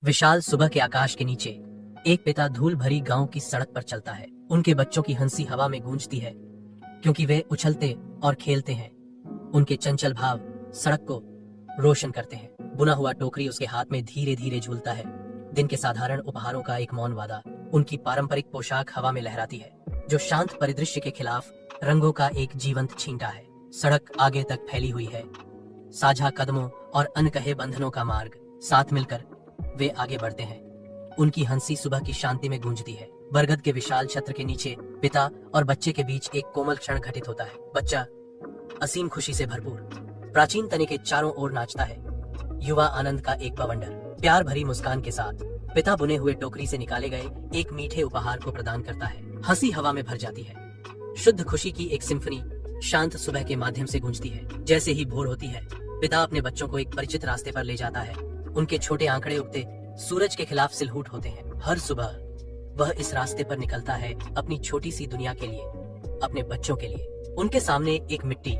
विशाल सुबह के आकाश के नीचे एक पिता धूल भरी गांव की सड़क पर चलता है। उनके बच्चों की हंसी हवा में गूंजती है क्योंकि वे उछलते और खेलते हैं। उनके चंचल भाव सड़क को रोशन करते हैं। बुना हुआ टोकरी उसके हाथ में धीरे धीरे झूलता है। दिन के साधारण उपहारों का एक मौन वादा। उनकी पारंपरिक पोशाक हवा में लहराती है जो शांत परिदृश्य के खिलाफ रंगों का एक जीवंत छींटा है। सड़क आगे तक फैली हुई है, साझा कदमों और अनकहे बंधनों का मार्ग। साथ मिलकर वे आगे बढ़ते हैं। उनकी हंसी सुबह की शांति में गूंजती है। बरगद के विशाल छत्र के नीचे पिता और बच्चे के बीच एक कोमल क्षण घटित होता है। बच्चा असीम खुशी से भरपूर प्राचीन तने के चारों ओर नाचता है। युवा आनंद का एक बवंडर प्यार भरी मुस्कान के साथ पिता बुने हुए टोकरी से निकाले गए एक मीठे उपहार को प्रदान करता है। हंसी हवा में भर जाती है। शुद्ध खुशी की एक सिम्फनी शांत सुबह के माध्यम से गूंजती है। जैसे ही भोर होती है, पिता अपने बच्चों को एक परिचित रास्ते पर ले जाता है। उनके छोटे आंकड़े उगते सूरज के खिलाफ सिलहूट होते हैं। हर सुबह वह इस रास्ते पर निकलता है अपनी छोटी सी दुनिया के लिए, अपने बच्चों के लिए। उनके सामने एक मिट्टी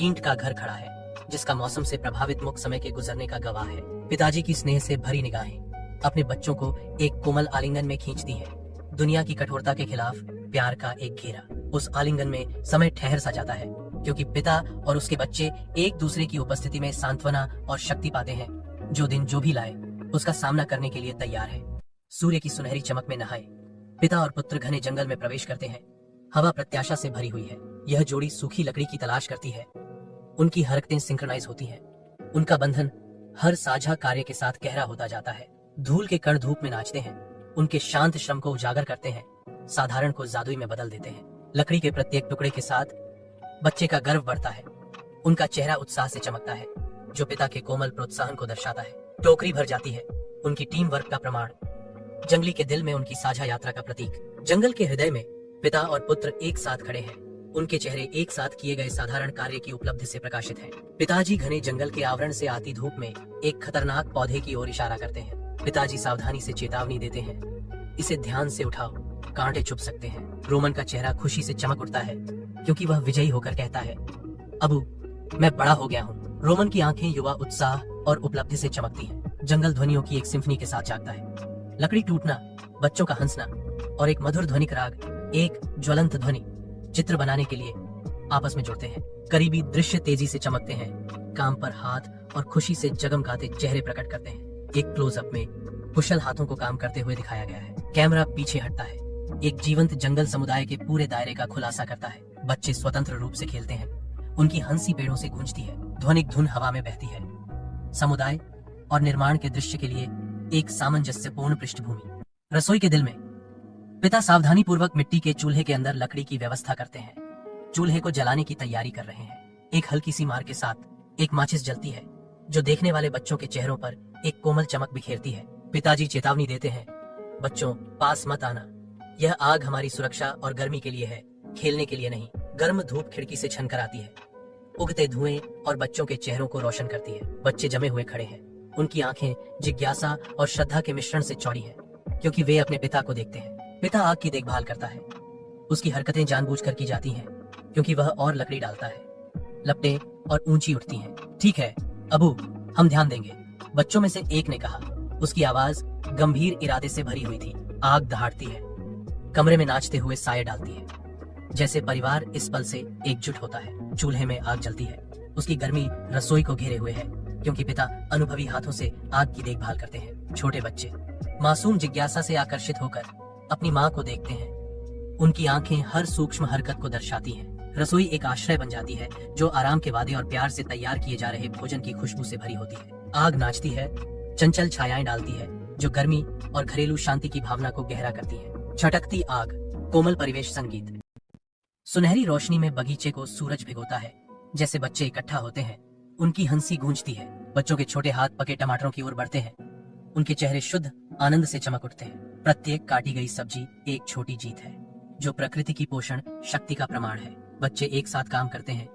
ईंट का घर खड़ा है जिसका मौसम से प्रभावित मुख समय के गुजरने का गवाह है। पिताजी की स्नेह से भरी निगाहें अपने बच्चों को एक कोमल आलिंगन में खींचती हैं। दुनिया की कठोरता के खिलाफ प्यार का एक घेरा। उस आलिंगन में समय ठहर सा जाता है क्योंकि पिता और उसके बच्चे एक दूसरे की उपस्थिति में सांत्वना और शक्ति पाते हैं। जो दिन जो भी लाए उसका सामना करने के लिए तैयार है। सूर्य की सुनहरी चमक में नहाए पिता और पुत्र घने जंगल में प्रवेश करते हैं। हवा प्रत्याशा से भरी हुई है। यह जोड़ी सूखी लकड़ी की तलाश करती है। उनकी हरकतें सिंक्रोनाइज होती हैं। उनका बंधन हर साझा कार्य के साथ गहरा होता जाता है। धूल के कण धूप में नाचते हैं। उनके शांत श्रम को उजागर करते हैं, साधारण को जादुई में बदल देते हैं। लकड़ी के प्रत्येक टुकड़े के साथ बच्चे का गर्व बढ़ता है। उनका चेहरा उत्साह से चमकता है जो पिता के कोमल प्रोत्साहन को दर्शाता है। टोकरी भर जाती है, उनकी टीम वर्क का प्रमाण। जंगली के दिल में उनकी साझा यात्रा का प्रतीक। जंगल के हृदय में पिता और पुत्र एक साथ खड़े हैं। उनके चेहरे एक साथ किए गए साधारण कार्य की उपलब्धि से प्रकाशित हैं। पिताजी घने जंगल के आवरण से आती धूप में एक खतरनाक पौधे की ओर इशारा करते हैं। पिताजी सावधानी से चेतावनी देते हैं, इसे ध्यान से उठाओ, कांटे चुभ सकते हैं। रोमन का चेहरा खुशी से चमक उठता है क्योंकि वह विजयी होकर कहता है, अबू मैं बड़ा हो गया हूँ। रोमन की आंखें युवा उत्साह और उपलब्धि से चमकती हैं। जंगल ध्वनियों की एक सिम्फनी के साथ जागता है। लकड़ी टूटना, बच्चों का हंसना और एक मधुर ध्वनिक राग एक ज्वलंत ध्वनि चित्र बनाने के लिए आपस में जुड़ते हैं। करीबी दृश्य तेजी से चमकते हैं। काम पर हाथ और खुशी से जगमगाते चेहरे प्रकट करते हैं। एक क्लोजअप में कुशल हाथों को काम करते हुए दिखाया गया है। कैमरा पीछे हटता है। एक जीवंत जंगल समुदाय के पूरे दायरे का खुलासा करता है। बच्चे स्वतंत्र रूप से खेलते हैं। उनकी हंसी पेड़ों से गूंजती है। ध्वनिक धुन हवा में बहती है। समुदाय और निर्माण के दृश्य के लिए एक सामंजस्यपूर्ण पृष्ठभूमि। रसोई के दिल में पिता सावधानी पूर्वक मिट्टी के चूल्हे के अंदर लकड़ी की व्यवस्था करते हैं। चूल्हे को जलाने की तैयारी कर रहे हैं। एक हल्की सी मार के साथ एक माचिस जलती है जो देखने वाले बच्चों के चेहरों पर एक कोमल चमक बिखेरती है। पिताजी चेतावनी देते हैं, बच्चों पास मत आना, यह आग हमारी सुरक्षा और गर्मी के लिए है, खेलने के लिए नहीं। गर्म धूप खिड़की से छनकर आती है, उगते धुएं और बच्चों के चेहरों को रोशन करती है। बच्चे जमे हुए खड़े हैं। उनकी आंखें जिज्ञासा और श्रद्धा के मिश्रण से चौड़ी हैं क्योंकि वे अपने पिता को देखते हैं। पिता आग की देखभाल करता है। उसकी हरकतें जानबूझकर की जाती हैं क्योंकि वह और लकड़ी डालता है। लपटें और ऊंची उठती हैं। ठीक है अबू, हम ध्यान देंगे, बच्चों में से एक ने कहा। उसकी आवाज गंभीर इरादे से भरी हुई थी। आग दहाड़ती है, कमरे में नाचते हुए साये डालती है, जैसे परिवार इस पल से एकजुट होता है। चूल्हे में आग जलती है। उसकी गर्मी रसोई को घेरे हुए है क्योंकि पिता अनुभवी हाथों से आग की देखभाल करते हैं। छोटे बच्चे मासूम जिज्ञासा से आकर्षित होकर अपनी माँ को देखते हैं। उनकी आंखें हर सूक्ष्म हरकत को दर्शाती हैं। रसोई एक आश्रय बन जाती है जो आराम के वादे और प्यार से तैयार किए जा रहे भोजन की खुशबू से भरी होती है। आग नाचती है, चंचल छायाएं डालती है जो गर्मी और घरेलू शांति की भावना को गहरा करती है। छटकती आग, कोमल परिवेश संगीत। सुनहरी रोशनी में बगीचे को सूरज भिगोता है। जैसे बच्चे इकट्ठा होते हैं, उनकी हंसी गूंजती है। बच्चों के छोटे हाथ पके टमाटरों की ओर बढ़ते हैं। उनके चेहरे शुद्ध आनंद से चमक उठते हैं। प्रत्येक काटी गई सब्जी एक छोटी जीत है जो प्रकृति की पोषण शक्ति का प्रमाण है। बच्चे एक साथ काम करते हैं।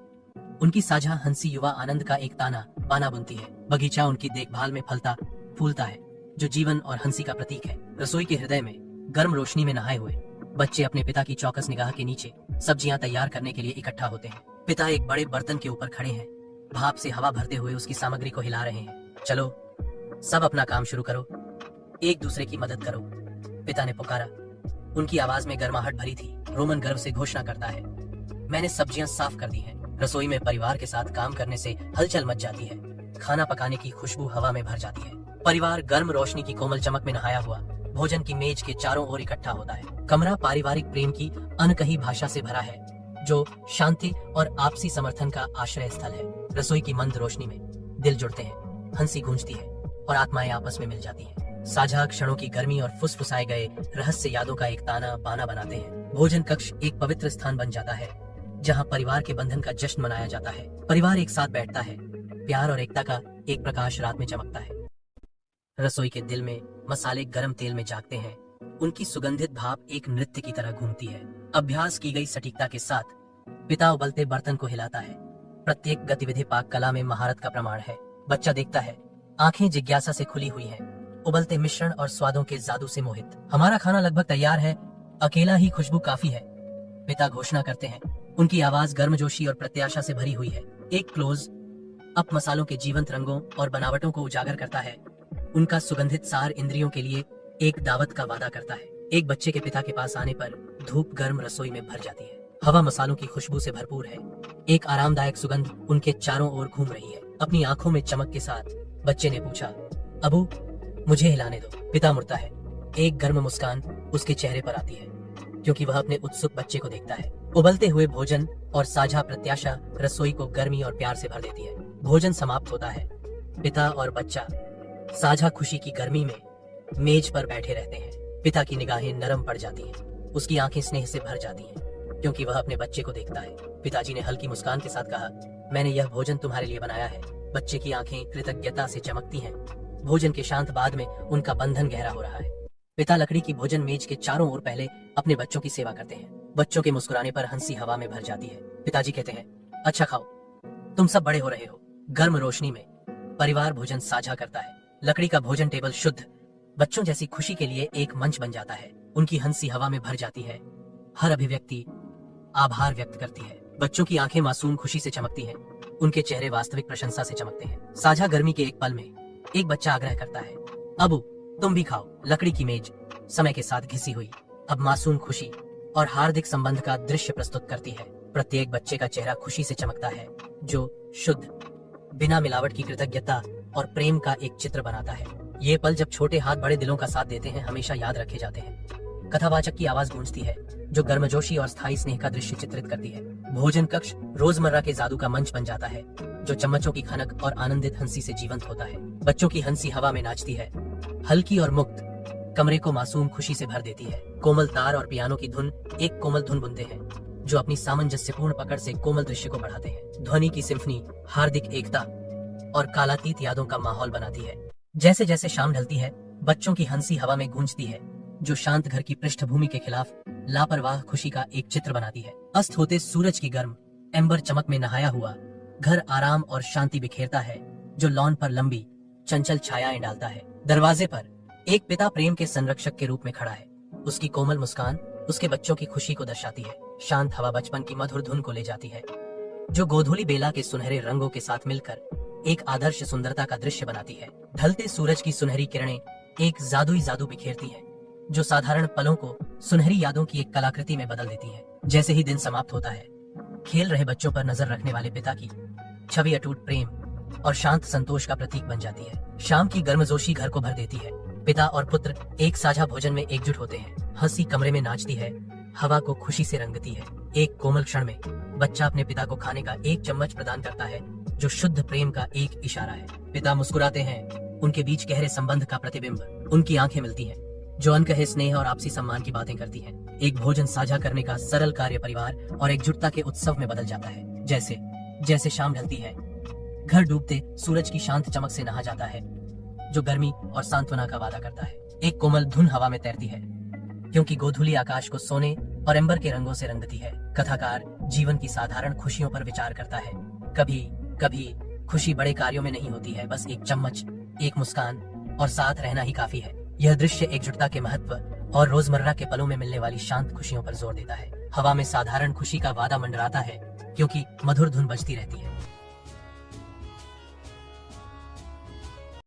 उनकी साझा हंसी युवा आनंद का एक ताना बाना बुनती है। बगीचा उनकी देखभाल में फलता फूलता है जो जीवन और हंसी का प्रतीक है। रसोई के हृदय में गर्म रोशनी में नहाए हुए बच्चे अपने पिता की चौकस निगाह के नीचे सब्जियां तैयार करने के लिए इकट्ठा होते हैं। पिता एक बड़े बर्तन के ऊपर खड़े हैं, भाप से हवा भरते हुए उसकी सामग्री को हिला रहे हैं। चलो सब अपना काम शुरू करो। एक दूसरे की मदद करो, पिता ने पुकारा। उनकी आवाज में गर्माहट भरी थी। रोमन गर्व से घोषणा करता है, मैंने सब्जियां साफ कर दी हैं। रसोई में परिवार के साथ काम करने से हलचल मच जाती है। खाना पकाने की खुशबू हवा में भर जाती है। परिवार गर्म रोशनी की कोमल चमक में नहाया हुआ भोजन की मेज के चारों ओर इकट्ठा होता है। कमरा पारिवारिक प्रेम की अनकही भाषा से भरा है, जो शांति और आपसी समर्थन का आश्रय स्थल है। रसोई की मंद रोशनी में दिल जुड़ते हैं, हंसी गूंजती है और आत्माएं आपस में मिल जाती हैं। साझा क्षणों की गर्मी और फुसफुसाए गए रहस्य यादों का एक ताना बाना बनाते हैं। भोजन कक्ष एक पवित्र स्थान बन जाता है, जहां परिवार के बंधन का जश्न मनाया जाता है। परिवार एक साथ बैठता है, प्यार और एकता का एक प्रकाश रात में चमकता है। रसोई के दिल में मसाले गर्म तेल में जागते हैं, उनकी सुगंधित भाप एक नृत्य की तरह घूमती है। अभ्यास की गई सटीकता के साथ पिता उबलते बर्तन को हिलाता है। प्रत्येक गतिविधि पाक कला में महारत का प्रमाण है। बच्चा देखता है, आंखें जिज्ञासा से खुली हुई हैं, उबलते मिश्रण और स्वादों के जादू से मोहित। हमारा खाना लगभग तैयार है, अकेला ही खुशबू काफी है, पिता घोषणा करते हैं। उनकी आवाज गर्मजोशी और प्रत्याशा से भरी हुई है। एक क्लोज अप मसालों के जीवंत रंगों और बनावटों को उजागर करता है। उनका सुगंधित सार इंद्रियों के लिए एक दावत का वादा करता है। एक बच्चे के पिता के पास आने पर धूप गर्म रसोई में भर जाती है। हवा मसालों की खुशबू से भरपूर है। एक आरामदायक सुगंध उनके चारों ओर घूम रही है। अपनी आंखों में चमक के साथ बच्चे ने पूछा, अबू मुझे हिलाने दो। पिता मुड़ता है। एक गर्म मुस्कान उसके चेहरे पर आती है, क्योंकि वह अपने उत्सुक बच्चे को देखता है। उबलते हुए भोजन और साझा प्रत्याशा रसोई को गर्मी और प्यार से भर देती है। भोजन समाप्त होता है। पिता और बच्चा साझा खुशी की गर्मी में मेज पर बैठे रहते हैं। पिता की निगाहें नरम पड़ जाती हैं, उसकी आंखें स्नेह से भर जाती हैं, क्योंकि वह अपने बच्चे को देखता है। पिताजी ने हल्की मुस्कान के साथ कहा, मैंने यह भोजन तुम्हारे लिए बनाया है। बच्चे की आंखें कृतज्ञता से चमकती हैं। भोजन के शांत बाद में उनका बंधन गहरा हो रहा है। पिता लकड़ी की भोजन मेज के चारों ओर पहले अपने बच्चों की सेवा करते हैं। बच्चों के मुस्कुराने पर हंसी हवा में भर जाती है। पिताजी कहते हैं, अच्छा खाओ, तुम सब बड़े हो रहे हो। गर्म रोशनी में परिवार भोजन साझा करता है। लकड़ी का भोजन टेबल शुद्ध बच्चों जैसी खुशी के लिए एक मंच बन जाता है। उनकी हंसी हवा में भर जाती है। हर अभिव्यक्ति आभार व्यक्त करती है। बच्चों की आंखें मासूम खुशी से चमकती हैं, उनके चेहरे वास्तविक प्रशंसा से चमकते हैं। साझा गर्मी के एक पल में एक बच्चा आग्रह करता है, अबू तुम भी खाओ। लकड़ी की मेज समय के साथ घिसी हुई अब मासूम खुशी और हार्दिक संबंध का दृश्य प्रस्तुत करती है। प्रत्येक बच्चे का चेहरा खुशी से चमकता है, जो शुद्ध बिना मिलावट की कृतज्ञता और प्रेम का एक चित्र बनाता है। ये पल जब छोटे हाथ बड़े दिलों का साथ देते हैं, हमेशा याद रखे जाते हैं। कथावाचक की आवाज गूंजती है, जो गर्मजोशी और स्थायी स्नेह का दृश्य चित्रित करती है। भोजन कक्ष रोजमर्रा के जादू का मंच बन जाता है, जो चम्मचों की खनक और आनंदित हंसी से जीवंत होता है। बच्चों की हंसी हवा में नाचती है, हल्की और मुक्त, कमरे को मासूम खुशी से भर देती है। कोमल तार और पियानो की धुन एक कोमल धुन बुनते हैं, जो अपनी सामंजस्यपूर्ण पकड़ से कोमल दृश्य को बढ़ाते हैं। ध्वनि की सिम्फनी हार्दिक एकता और कालातीत यादों का माहौल बनाती है। जैसे जैसे शाम ढलती है, बच्चों की हंसी हवा में गूंजती है, जो शांत घर की पृष्ठभूमि के खिलाफ लापरवाह खुशी का एक चित्र बनाती है। अस्त होते सूरज की गर्म एम्बर चमक में नहाया हुआ घर आराम और शांति बिखेरता है, जो लॉन पर लंबी चंचल छायाएं डालता है। दरवाजे पर एक पिता प्रेम के संरक्षक के रूप में खड़ा है। उसकी कोमल मुस्कान उसके बच्चों की खुशी को दर्शाती है। शांत हवा बचपन की मधुर धुन को ले जाती है, जो गोधूली बेला के सुनहरे रंगों के साथ मिलकर एक आदर्श सुंदरता का दृश्य बनाती है। ढलते सूरज की सुनहरी किरणें एक जादुई जादू बिखेरती है, जो साधारण पलों को सुनहरी यादों की एक कलाकृति में बदल देती है। जैसे ही दिन समाप्त होता है, खेल रहे बच्चों पर नजर रखने वाले पिता की छवि अटूट प्रेम और शांत संतोष का प्रतीक बन जाती है। शाम की गर्मजोशी घर को भर देती है। पिता और पुत्र एक साझा भोजन में एकजुट होते हैं। हंसी कमरे में नाचती है, हवा को खुशी से रंगती है। एक कोमल क्षण में बच्चा अपने पिता को खाने का एक चम्मच प्रदान करता है, जो शुद्ध प्रेम का एक इशारा है। पिता मुस्कुराते हैं, उनके बीच गहरे संबंध का प्रतिबिंब। उनकी आंखें मिलती हैं, जो अनकहे स्नेह और आपसी सम्मान की बातें करती हैं। एक भोजन साझा करने का सरल कार्य परिवार और एकजुटता के उत्सव में बदल जाता है। जैसे जैसे शाम ढलती है, घर डूबते सूरज की शांत चमक से नहा जाता है, जो गर्मी और सांत्वना का वादा करता है। एक कोमल धुन हवा में तैरती है, क्योंकि गोधूली आकाश को सोने और एम्बर के रंगों से रंगती है। कथाकार जीवन की साधारण खुशियों पर विचार करता है। कभी कभी खुशी बड़े कार्यों में नहीं होती है, बस एक चम्मच, एक मुस्कान और साथ रहना ही काफी है। यह दृश्य एकजुटता के महत्व और रोजमर्रा के पलों में मिलने वाली शांत खुशियों पर जोर देता है। हवा में साधारण खुशी का वादा मंडराता है, क्योंकि मधुर धुन बजती रहती है।